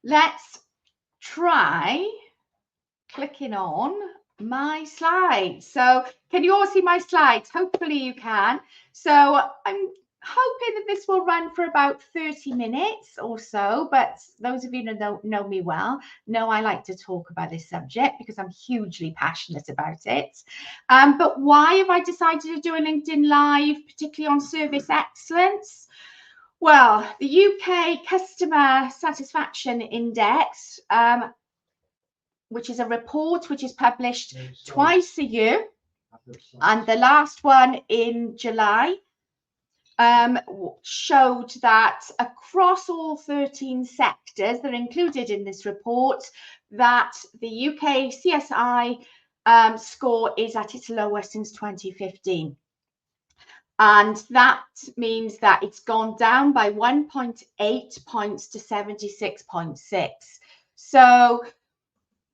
let's try clicking on my slides. So can you all see my slides? Hopefully you can. So I'm hoping that this will run for about 30 minutes or so, but those of you who know me well know I like to talk about this subject because I'm hugely passionate about it. But why have I decided to do a LinkedIn Live, particularly on service excellence? Well, the UK Customer Satisfaction Index, which is a report which is published twice a year, and the last one in July, showed that across all 13 sectors that are included in this report, that the UK CSI score is at its lowest since 2015. And that means that it's gone down by 1.8 points to 76.6. So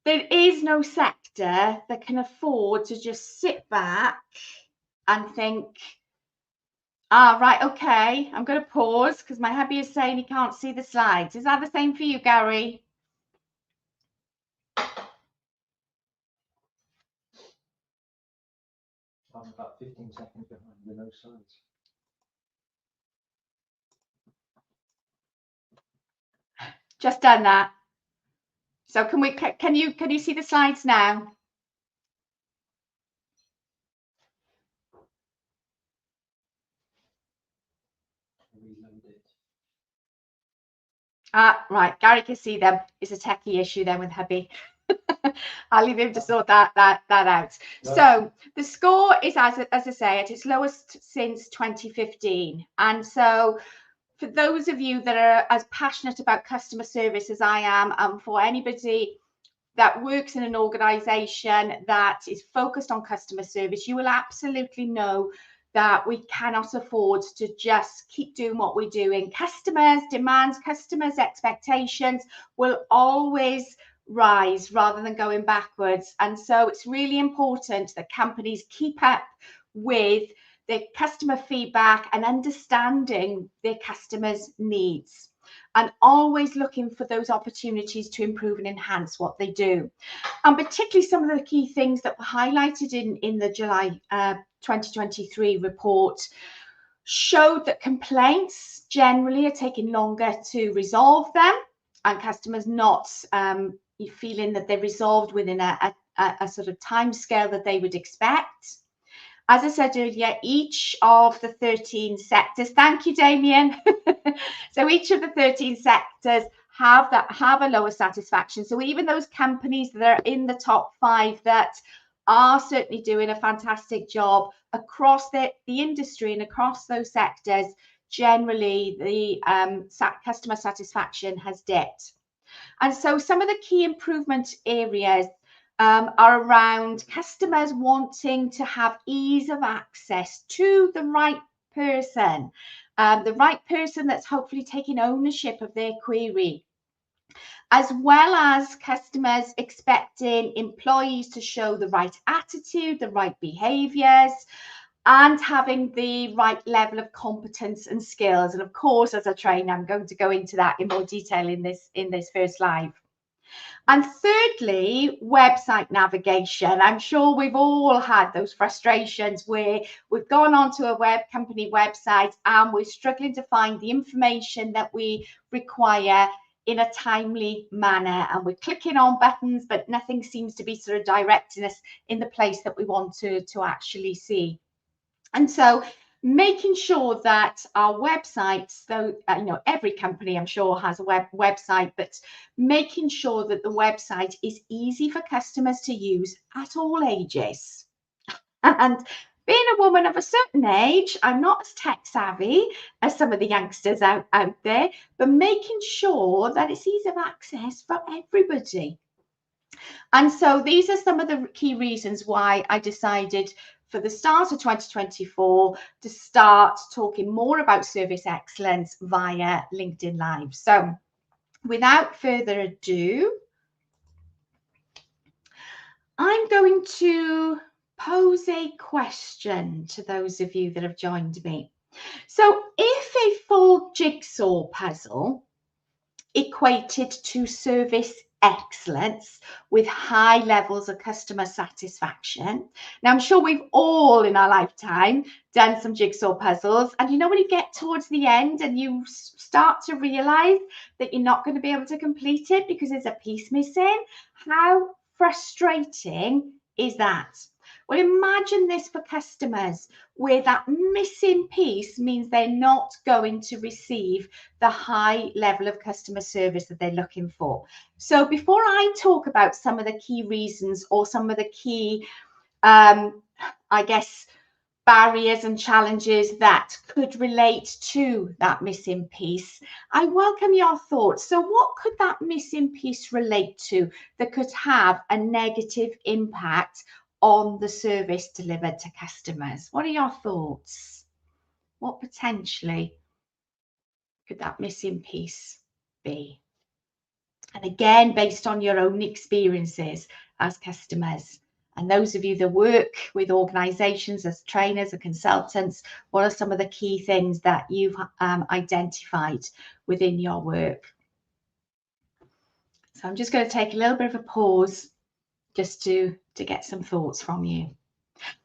there is no sector that can afford to just sit back and think, right, okay, I'm going to pause because my hubby is saying he can't see the slides. Is that the same for you, Gary? I'm about 15 seconds behind with no slides. Just done that. So can you see the slides now? Reload it. Right, Gary can see them. It's a techie issue then with hubby. I'll leave him to sort that out. No. So the score is, as I say, at its lowest since 2015. And so for those of you that are as passionate about customer service as I am, and for anybody that works in an organization that is focused on customer service, you will absolutely know that we cannot afford to just keep doing what we're doing. Customers' demands, customers' expectations will always rise rather than going backwards. And so it's really important that companies keep up with their customer feedback and understanding their customers' needs, and always looking for those opportunities to improve and enhance what they do. And particularly some of the key things that were highlighted in the July 2023 report showed that complaints generally are taking longer to resolve them, and customers not feeling that they're resolved within a sort of time scale that they would expect. As I said earlier, each of the 13 sectors, thank you, Damien. So each of the 13 sectors have a lower satisfaction. So even those companies that are in the top 5 that are certainly doing a fantastic job across the industry and across those sectors, generally the customer satisfaction has dipped. And so some of the key improvement areas are around customers wanting to have ease of access to the right person that's hopefully taking ownership of their query, as well as customers expecting employees to show the right attitude, the right behaviours, and having the right level of competence and skills. And of course, as a trainer, I'm going to go into that in more detail in this first live. And thirdly, website navigation. I'm sure we've all had those frustrations where we've gone onto a company website and we're struggling to find the information that we require in a timely manner, and we're clicking on buttons, but nothing seems to be sort of directing us in the place that we want to actually see. And so making sure that our websites, though, every company I'm sure has a website, but making sure that the website is easy for customers to use at all ages. And being a woman of a certain age, I'm not as tech savvy as some of the youngsters out there, but making sure that it's easy of access for everybody. And so these are some of the key reasons why I decided for the start of 2024 to start talking more about service excellence via LinkedIn Live. So without further ado, I'm going to pose a question to those of you that have joined me. So if a full jigsaw puzzle equated to service excellence with high levels of customer satisfaction. Now, I'm sure we've all in our lifetime done some jigsaw puzzles, and you know when you get towards the end and you start to realize that you're not going to be able to complete it because there's a piece missing. How frustrating is that? Well, imagine this for customers where that missing piece means they're not going to receive the high level of customer service that they're looking for. So before I talk about some of the key reasons or some of the key, I guess, barriers and challenges that could relate to that missing piece, I welcome your thoughts. So what could that missing piece relate to that could have a negative impact on the service delivered to customers? What are your thoughts? What potentially could that missing piece be? And again, based on your own experiences as customers, and those of you that work with organizations as trainers and consultants, what are some of the key things that you've identified within your work? So I'm just going to take a little bit of a pause just to get some thoughts from you.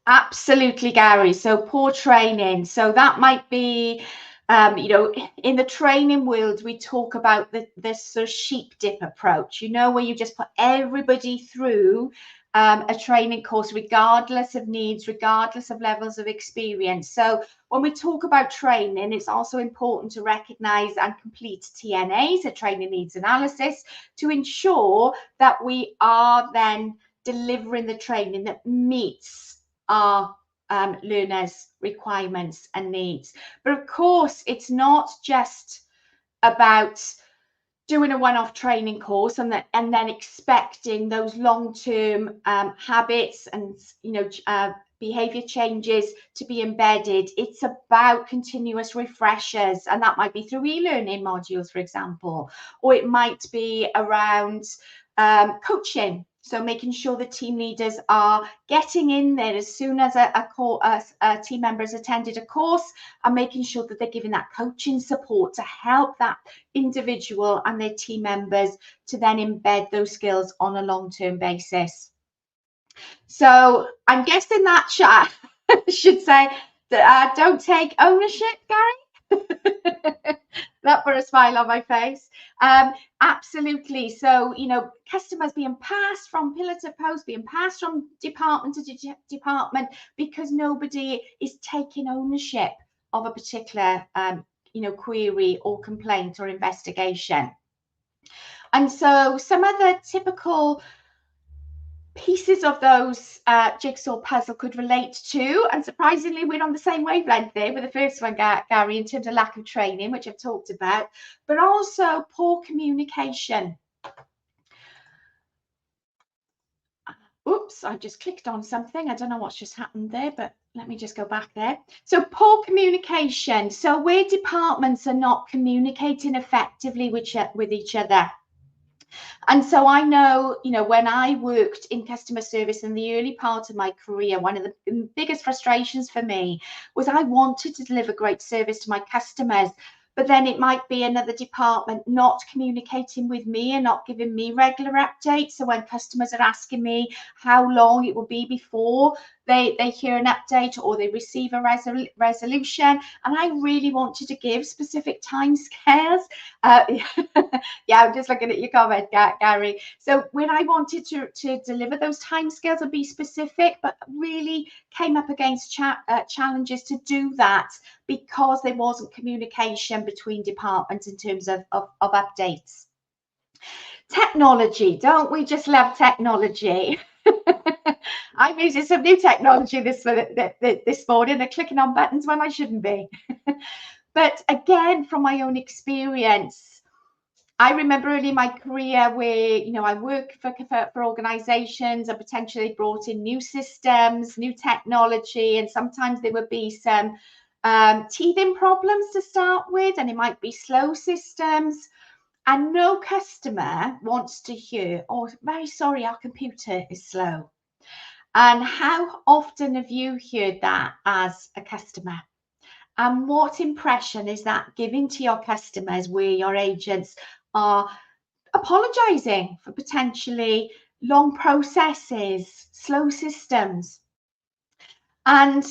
Absolutely, Gary. So poor training. So that might be, you know, in the training world, we talk about this sort of sheep dip approach, you know, where you just put everybody through a training course, regardless of needs, regardless of levels of experience. So when we talk about training, it's also important to recognize and complete TNAs, a training needs analysis, to ensure that we are then delivering the training that meets our learners' requirements and needs. But of course, it's not just about doing a one-off training course and then expecting those long-term habits and behavior changes to be embedded. It's about continuous refreshers, and that might be through e-learning modules, for example, or it might be around coaching. So making sure the team leaders are getting in there as soon as a team member has attended a course, and making sure that they're giving that coaching support to help that individual and their team members to then embed those skills on a long-term basis. So I'm guessing that chat should say that don't take ownership, Gary. That put a smile on my face. Absolutely. So, you know, customers being passed from pillar to post, being passed from department to department because nobody is taking ownership of a particular, query or complaint or investigation. And so some of the typical pieces of those jigsaw puzzle could relate to, and surprisingly we're on the same wavelength there with the first one, Gary, in terms of lack of training, which I've talked about, but also poor communication. Oops, I just clicked on something. I don't know what's just happened there, but let me just go back there. So poor communication. So where departments are not communicating effectively with each other. And so I know, you know, when I worked in customer service in the early part of my career, one of the biggest frustrations for me was I wanted to deliver great service to my customers, but then it might be another department not communicating with me and not giving me regular updates. So when customers are asking me how long it will be before they hear an update or they receive a resolution, and I really wanted to give specific timescales. Yeah, I'm just looking at your comment, Gary. So when I wanted to deliver those timescales and be specific, but really came up against challenges to do that because there wasn't communication between departments in terms of updates. Technology, don't we just love technology? I'm using some new technology this morning and clicking on buttons when I shouldn't be. But again, from my own experience, I remember early in my career where, you know, I worked for organizations and potentially brought in new systems, new technology, and sometimes there would be some teething problems to start with, and it might be slow systems. And no customer wants to hear, oh, very sorry, our computer is slow. And how often have you heard that as a customer? And what impression is that giving to your customers where your agents are apologising for potentially long processes, slow systems. And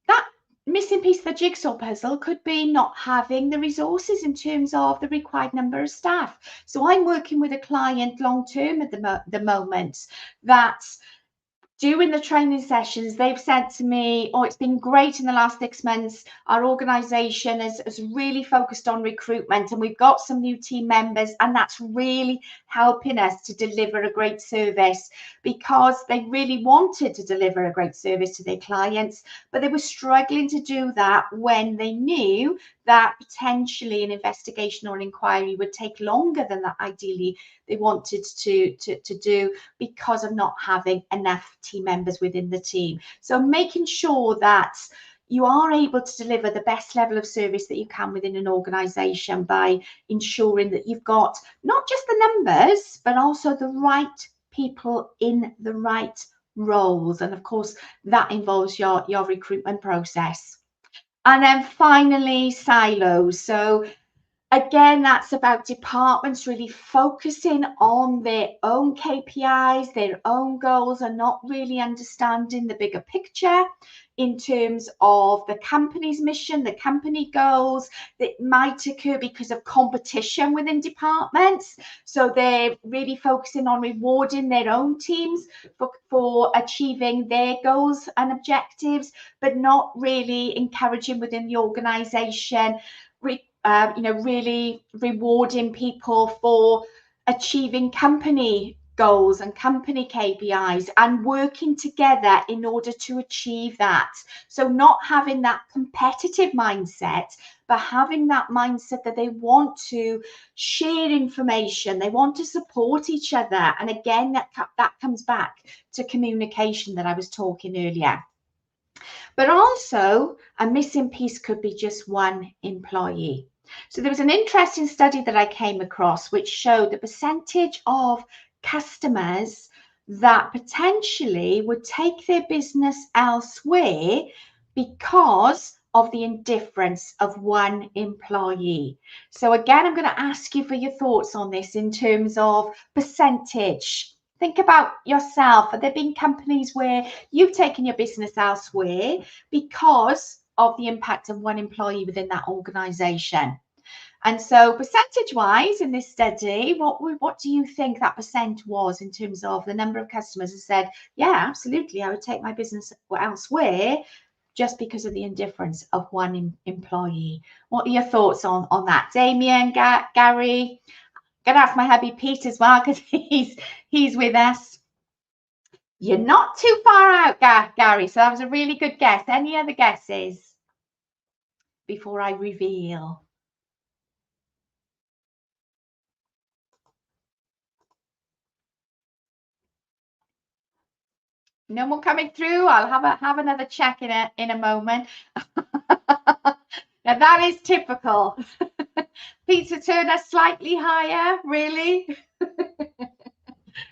that missing piece of the jigsaw puzzle could be not having the resources in terms of the required number of staff. So I'm working with a client long term at the moment that during the training sessions, they've said to me, oh, it's been great in the last 6 months. Our organisation has really focused on recruitment and we've got some new team members, and that's really helping us to deliver a great service, because they really wanted to deliver a great service to their clients, but they were struggling to do that when they knew that potentially an investigation or an inquiry would take longer than that ideally they wanted to do, because of not having enough team members within the team. So making sure that you are able to deliver the best level of service that you can within an organisation by ensuring that you've got not just the numbers, but also the right people in the right roles. And of course, that involves your recruitment process. And then finally, silos. So again, that's about departments really focusing on their own KPIs, their own goals, and not really understanding the bigger picture in terms of the company's mission, the company goals that might occur because of competition within departments. So they're really focusing on rewarding their own teams for achieving their goals and objectives, but not really encouraging within the organisation really rewarding people for achieving company goals and company KPIs and working together in order to achieve that. So not having that competitive mindset, but having that mindset that they want to share information, they want to support each other. And again, that comes back to communication that I was talking earlier. But also, a missing piece could be just one employee. So there was an interesting study that I came across which showed the percentage of customers that potentially would take their business elsewhere because of the indifference of one employee. So again, I'm going to ask you for your thoughts on this in terms of percentage. Think about yourself. Have there been companies where you've taken your business elsewhere because of the impact of one employee within that organisation? And so percentage-wise in this study, what do you think that percent was in terms of the number of customers who said, yeah, absolutely, I would take my business elsewhere just because of the indifference of one employee? What are your thoughts on that? Damien, Gary? Gonna ask my hubby Pete as well, because he's with us. You're not too far out, Gary. So that was a really good guess. Any other guesses before I reveal? No more coming through. I'll have another check in a moment. Now that is typical. Peter Turner slightly higher, really?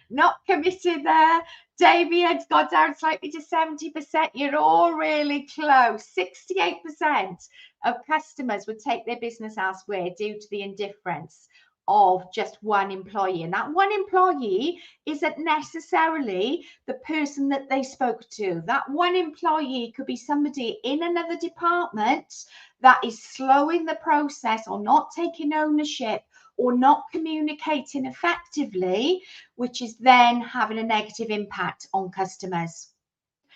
Not committed there. Davian's got down slightly to 70%. You're all really close. 68% of customers would take their business elsewhere due to the indifference of just one employee. And that one employee isn't necessarily the person that they spoke to. That one employee could be somebody in another department that is slowing the process or not taking ownership or not communicating effectively, which is then having a negative impact on customers.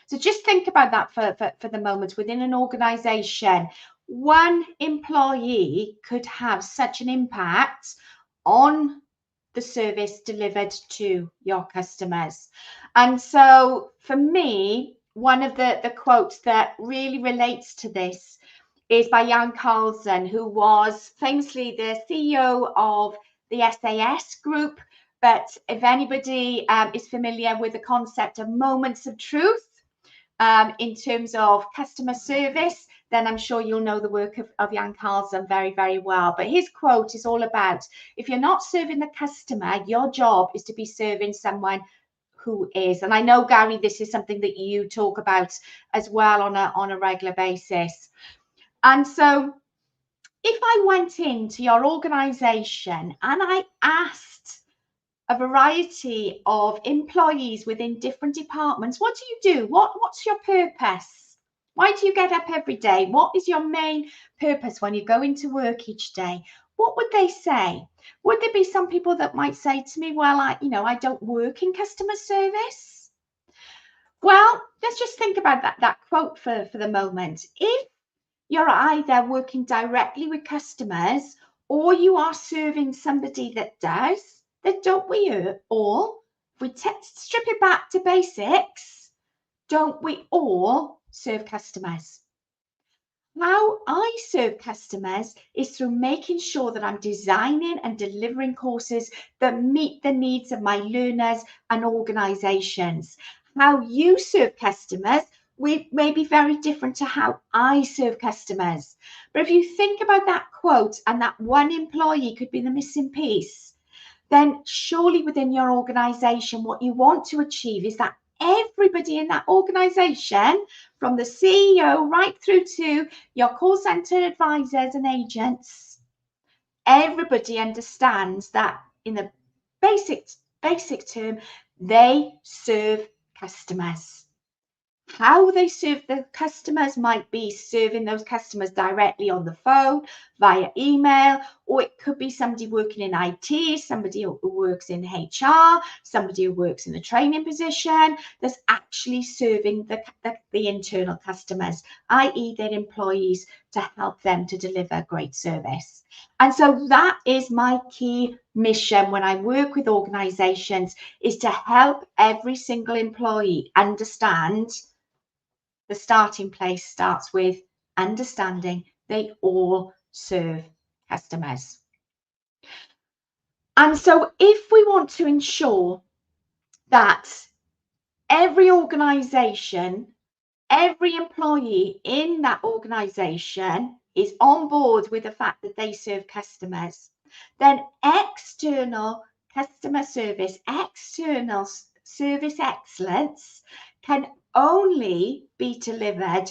So just think about that for the moment. Within an organization, one employee could have such an impact on the service delivered to your customers. And so for me, one of the quotes that really relates to this is by Jan Carlzon, who was famously the CEO of the SAS Group. But if anybody is familiar with the concept of moments of truth in terms of customer service, then I'm sure you'll know the work of Jan Carlzon very, very well. But his quote is all about, if you're not serving the customer, your job is to be serving someone who is. And I know, Gary, this is something that you talk about as well on a regular basis. And so if I went into your organization and I asked a variety of employees within different departments, what do? What's your purpose? Why do you get up every day? What is your main purpose when you go into work each day? What would they say? Would there be some people that might say to me, well, I don't work in customer service? Well, let's just think about that quote for the moment. If you're either working directly with customers or you are serving somebody that does, then don't we all, if we strip it back to basics, don't we all serve customers? How I serve customers is through making sure that I'm designing and delivering courses that meet the needs of my learners and organizations. How you serve customers may be very different to how I serve customers. But if you think about that quote and that one employee could be the missing piece, then surely within your organization, what you want to achieve is that everybody in that organization, from the CEO right through to your call center advisors and agents, everybody understands that in the basic term, they serve customers. How they serve the customers might be serving those customers directly on the phone, via email, or it could be somebody working in IT, somebody who works in HR, somebody who works in the training position that's actually serving the internal customers, i.e. their employees, to help them to deliver great service. And so that is my key mission when I work with organizations, is to help every single employee understand the starting place starts with understanding they all serve customers. And so if we want to ensure that every organization, every employee in that organization is on board with the fact that they serve customers, then external customer service, external service excellence can only be delivered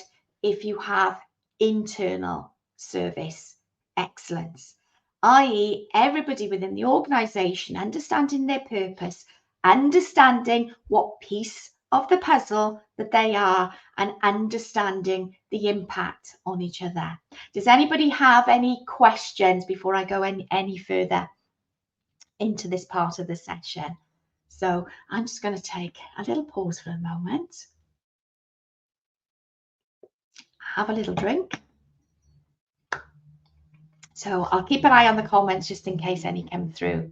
if you have internal service excellence, i.e. everybody within the organization understanding their purpose, understanding what piece of the puzzle that they are, and understanding the impact on each other. Does anybody have any questions before I go any further into this part of the session? So I'm just going to take a little pause for a moment, have a little drink. So I'll keep an eye on the comments just in case any come through.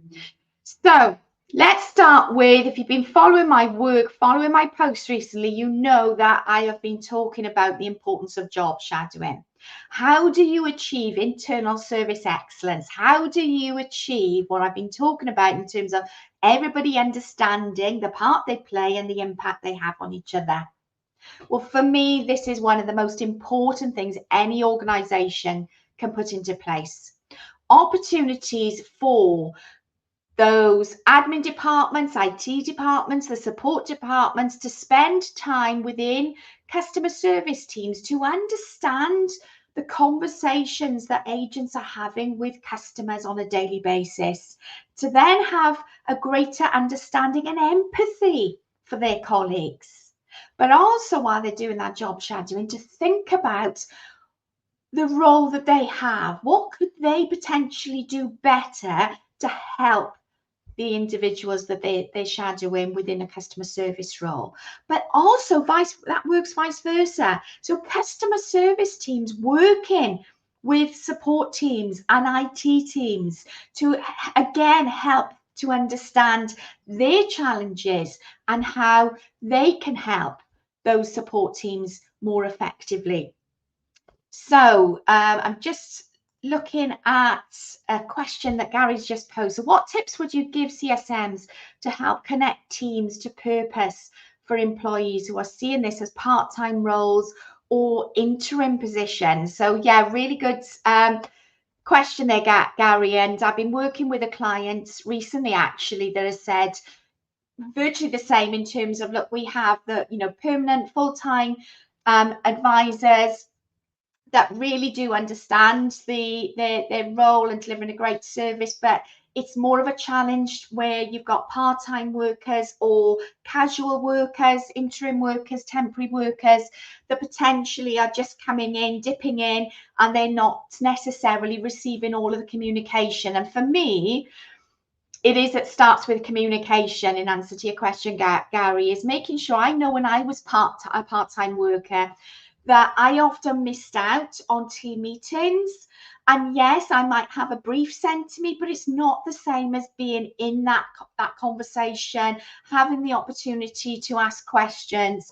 So let's start with, if you've been following my work, following my posts recently, you know that I have been talking about the importance of job shadowing. How do you achieve internal service excellence? How do you achieve what I've been talking about in terms of everybody understanding the part they play and the impact they have on each other? Well, for me, this is one of the most important things any organization can put into place. Opportunities for those admin departments, IT departments, the support departments to spend time within customer service teams to understand the conversations that agents are having with customers on a daily basis, to then have a greater understanding and empathy for their colleagues. But also, while they're doing that job shadowing, to think about the role that they have. What could they potentially do better to help the individuals that they're shadowing within a customer service role? But also that works vice versa. So customer service teams working with support teams and IT teams to again help to understand their challenges and how they can help those support teams more effectively. So I'm just looking at a question that Gary's just posed. So what tips would you give CSMs to help connect teams to purpose for employees who are seeing this as part-time roles or interim positions? So yeah, really good question there, Gary. And I've been working with a client recently, actually, that has said virtually the same in terms of, look, we have the permanent full-time advisors that really do understand their role and delivering a great service, but it's more of a challenge where you've got part-time workers or casual workers, interim workers, temporary workers that potentially are just coming in, dipping in, and they're not necessarily receiving all of the communication. And for me, it starts with communication. In answer to your question, Gary, is making sure I know when I was a part-time worker that I often missed out on team meetings. And yes, I might have a brief sent to me, but it's not the same as being in that conversation, having the opportunity to ask questions.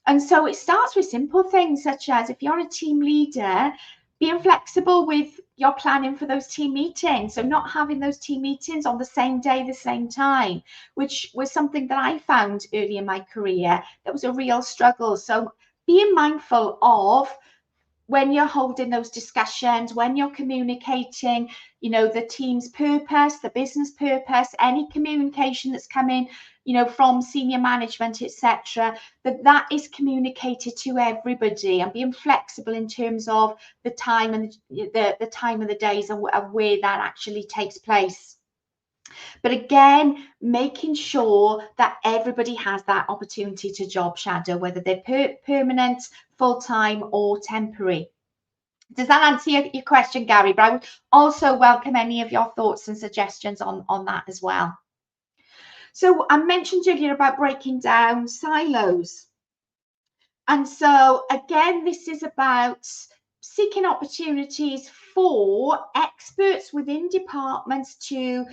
And so it starts with simple things such as, if you're a team leader, being flexible with your planning for those team meetings. So not having those team meetings on the same day, the same time, which was something that I found early in my career. That was a real struggle. So being mindful of when you're holding those discussions, when you're communicating, the team's purpose, the business purpose, any communication that's coming, from senior management, etc., that is communicated to everybody, and being flexible in terms of the time and the time of the days and where that actually takes place. But again, making sure that everybody has that opportunity to job shadow, whether they're permanent, full-time, or temporary. Does that answer your question, Gary? But I would also welcome any of your thoughts and suggestions on that as well. So I mentioned earlier about breaking down silos. And so again, this is about seeking opportunities for experts within departments to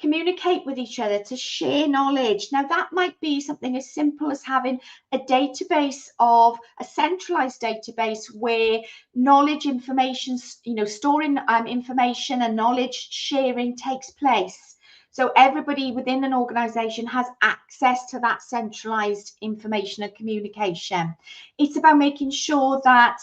communicate with each other, to share knowledge. Now, that might be something as simple as having a database, of a centralized database where knowledge information, storing information and knowledge sharing takes place. So everybody within an organization has access to that centralized information and communication. It's about making sure that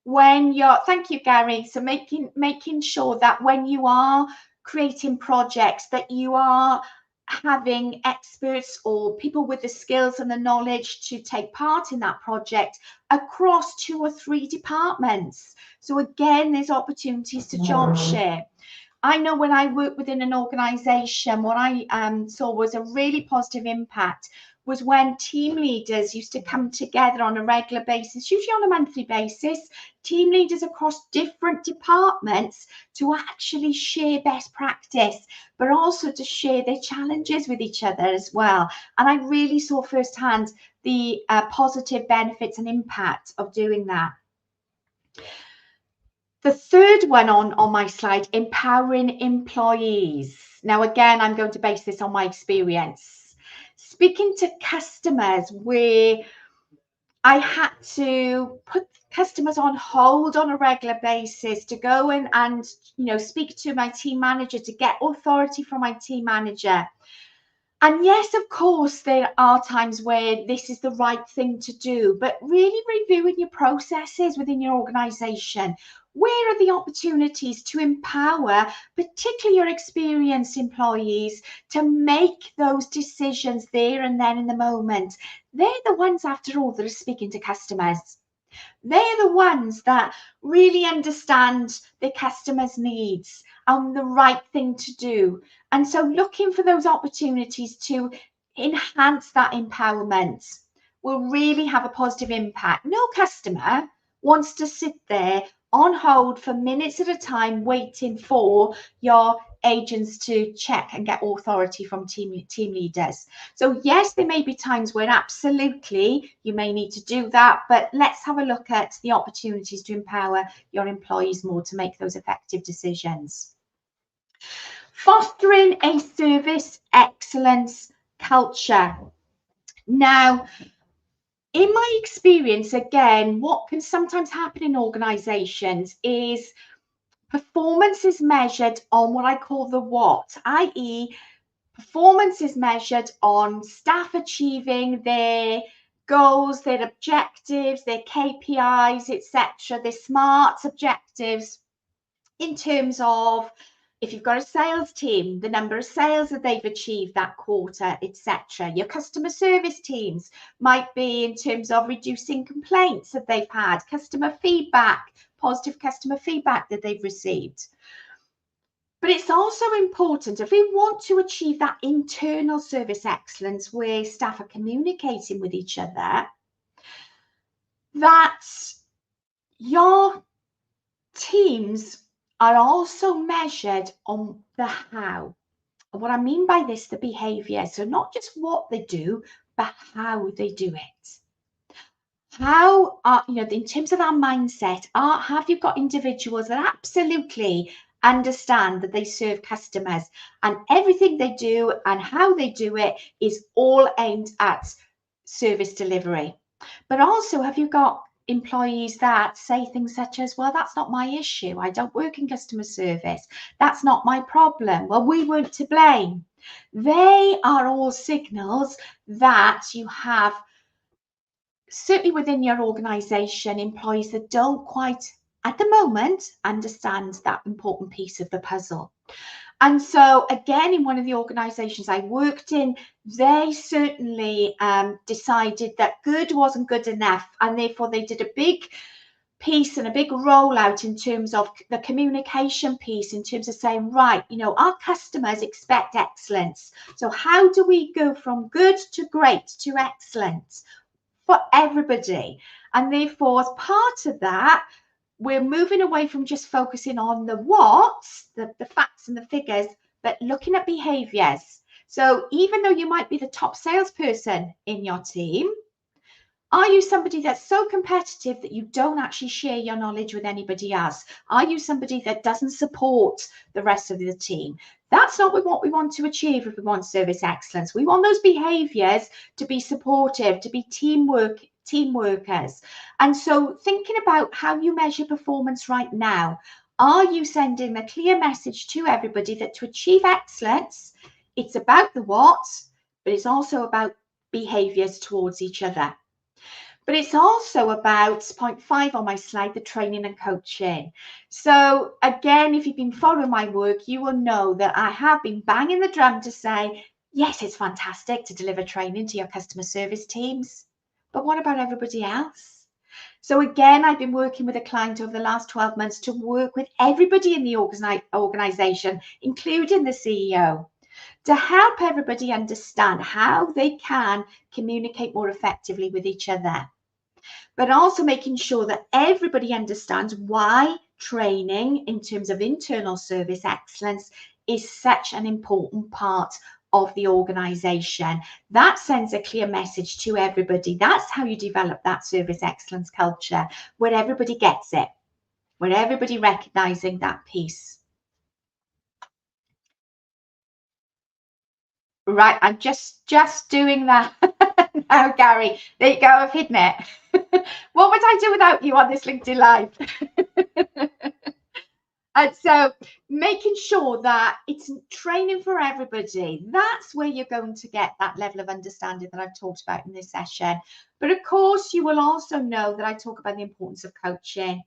when you're, thank you, Gary. So making sure that when you are creating projects, that you are having experts or people with the skills and the knowledge to take part in that project across 2 or 3 departments. So again, there's opportunities to job share. I know when I worked within an organization, what I saw was a really positive impact was when team leaders used to come together on a regular basis, usually on a monthly basis, team leaders across different departments, to actually share best practice, but also to share their challenges with each other as well. And I really saw firsthand the positive benefits and impact of doing that. The third one on my slide, empowering employees. Now, again, I'm going to base this on my experience. Speaking to customers where I had to put customers on hold on a regular basis to go in and, speak to my team manager, to get authority from my team manager. And yes, of course, there are times where this is the right thing to do, but really reviewing your processes within your organization. Where are the opportunities to empower, particularly your experienced employees, to make those decisions there and then in the moment? They're the ones, after all, that are speaking to customers. They're the ones that really understand the customer's needs and the right thing to do. And so looking for those opportunities to enhance that empowerment will really have a positive impact. No customer wants to sit there on hold for minutes at a time waiting for your agents to check and get authority from team leaders. So yes, there may be times where absolutely you may need to do that, but let's have a look at the opportunities to empower your employees more to make those effective decisions. Fostering a service excellence culture. Now, in my experience, again, what can sometimes happen in organizations is performance is measured on what I call the what, i.e., performance is measured on staff achieving their goals, their objectives, their KPIs, etc., their SMART objectives, in terms of, if you've got a sales team, the number of sales that they've achieved that quarter, etc. Your customer service teams might be in terms of reducing complaints that they've had, customer feedback, positive customer feedback that they've received. But it's also important, if we want to achieve that internal service excellence where staff are communicating with each other, that your teams are also measured on the how. And what I mean by this, the behavior. So not just what they do, but how they do it. How are, in terms of our mindset, have you got individuals that absolutely understand that they serve customers and everything they do and how they do it is all aimed at service delivery? But also, have you got employees that say things such as, well, that's not my issue. I don't work in customer service. That's not my problem. Well, we weren't to blame. They are all signals that you have, certainly within your organization, employees that don't quite at the moment understand that important piece of the puzzle. And so again, in one of the organizations I worked in, they certainly decided that good wasn't good enough, and therefore they did a big piece and a big rollout in terms of the communication piece, in terms of saying, right, our customers expect excellence. So how do we go from good to great to excellent for everybody? And therefore, as part of that, we're moving away from just focusing on the what, the facts and the figures, but looking at behaviors. So even though you might be the top salesperson in your team, are you somebody that's so competitive that you don't actually share your knowledge with anybody else? Are you somebody that doesn't support the rest of the team? That's not what we want to achieve if we want service excellence. We want those behaviors to be supportive, to be team workers. And so thinking about how you measure performance right now, are you sending a clear message to everybody that to achieve excellence, it's about the what, but it's also about behaviors towards each other. But it's also about point 5 on my slide, the training and coaching. So again, if you've been following my work, you will know that I have been banging the drum to say, yes, it's fantastic to deliver training to your customer service teams, but what about everybody else? So again, I've been working with a client over the last 12 months to work with everybody in the organization, including the CEO, to help everybody understand how they can communicate more effectively with each other, but also making sure that everybody understands why training in terms of internal service excellence is such an important part of the organization. That sends a clear message to everybody. That's how you develop that service excellence culture, where everybody gets it, where everybody recognizing that piece. Right, I'm just doing that now, Gary. There you go, I've hidden it. What would I do without you on this LinkedIn Live? And so making sure that it's training for everybody, that's where you're going to get that level of understanding that I've talked about in this session. But of course, you will also know that I talk about the importance of coaching.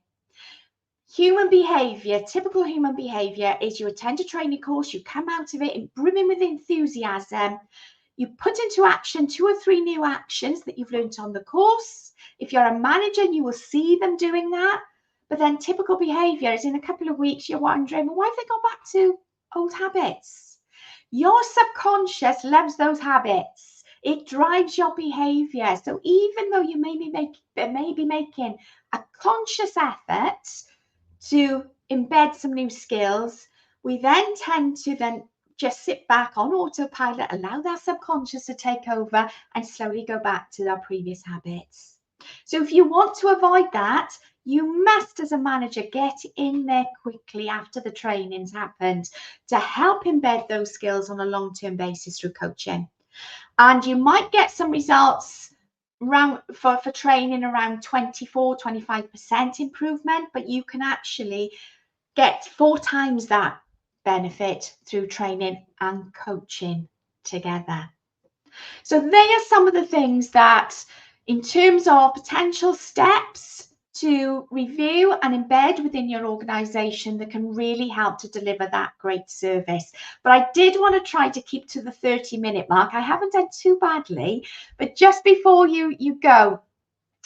Human behavior, typical human behavior is you attend a training course, you come out of it brimming with enthusiasm, you put into action 2 or 3 new actions that you've learned on the course. If you're a manager, you will see them doing that. But then typical behavior is in a couple of weeks, you're wondering, well, why have they gone back to old habits? Your subconscious loves those habits. It drives your behavior. So even though you may be making a conscious effort to embed some new skills, we then tend to then just sit back on autopilot, allow that subconscious to take over and slowly go back to our previous habits. So if you want to avoid that, you must, as a manager, get in there quickly after the training's happened to help embed those skills on a long-term basis through coaching. And you might get some results for training around 24-25% improvement, but you can actually get 4 times that benefit through training and coaching together. So they are some of the things that, in terms of potential steps to review and embed within your organization, that can really help to deliver that great service. But I did want to try to keep to the 30-minute mark. I haven't done too badly, but just before you go,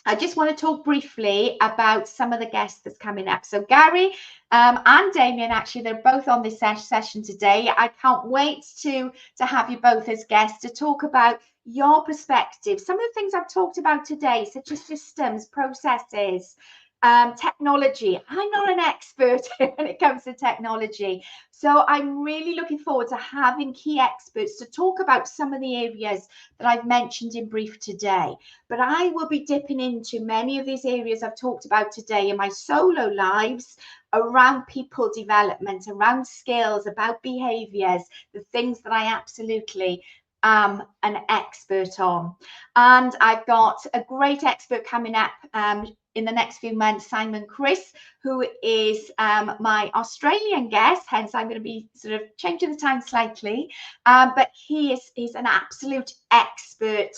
I just want to talk briefly about some of the guests that's coming up. So Gary and Damien, actually, they're both on this session today. I can't wait to have you both as guests to talk about your perspective. Some of the things I've talked about today, such as systems, processes, technology. I'm not an expert when it comes to technology. So I'm really looking forward to having key experts to talk about some of the areas that I've mentioned in brief today. But I will be dipping into many of these areas I've talked about today in my solo lives around people development, around skills, about behaviors, the things that I absolutely am an expert on. And I've got a great expert coming up in the next few months, Simon Chris, who is my Australian guest, hence I'm going to be sort of changing the time slightly, but he is an absolute expert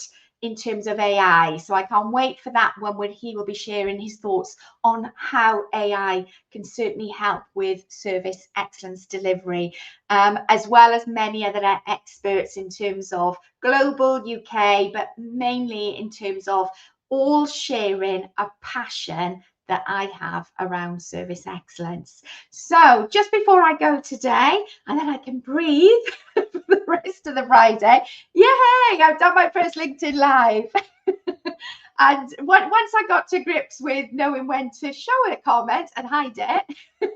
in terms of AI. So I can't wait for that one when he will be sharing his thoughts on how AI can certainly help with service excellence delivery, as well as many other experts in terms of global, UK, but mainly in terms of all sharing a passion that I have around service excellence. So just before I go today, and then I can breathe for the rest of the Friday, yay, I've done my first LinkedIn Live. And once I got to grips with knowing when to show a comment and hide it,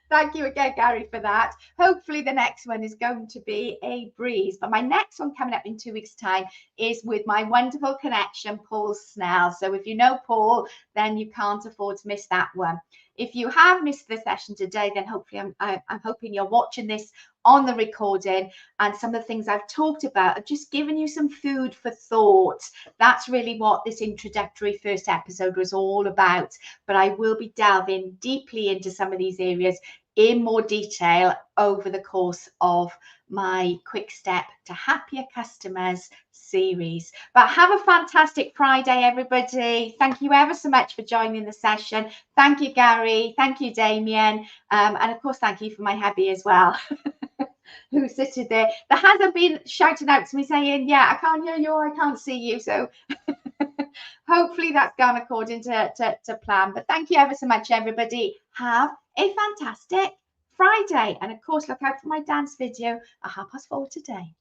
thank you again, Gary, for that. Hopefully the next one is going to be a breeze. But my next one coming up in 2 weeks' time is with my wonderful connection, Paul Snell. So if you know Paul, then you can't afford to miss that one. If you have missed the session today, then hopefully I'm hoping you're watching this on the recording, and some of the things I've talked about have just given you some food for thought. That's really what this introductory first episode was all about. But I will be delving deeply into some of these areas in more detail over the course of my Quick Step to Happier Customers series. But have a fantastic Friday, everybody. Thank you ever so much for joining the session. Thank you, Gary. Thank you, Damien. And of course, thank you for my hubby as well, who sitting there. That hasn't been shouting out to me saying, yeah, I can't hear you or I can't see you. So hopefully that's gone according to plan. But thank you ever so much, everybody. Have a fantastic Friday. And of course, look out for my dance video at 4:30 today.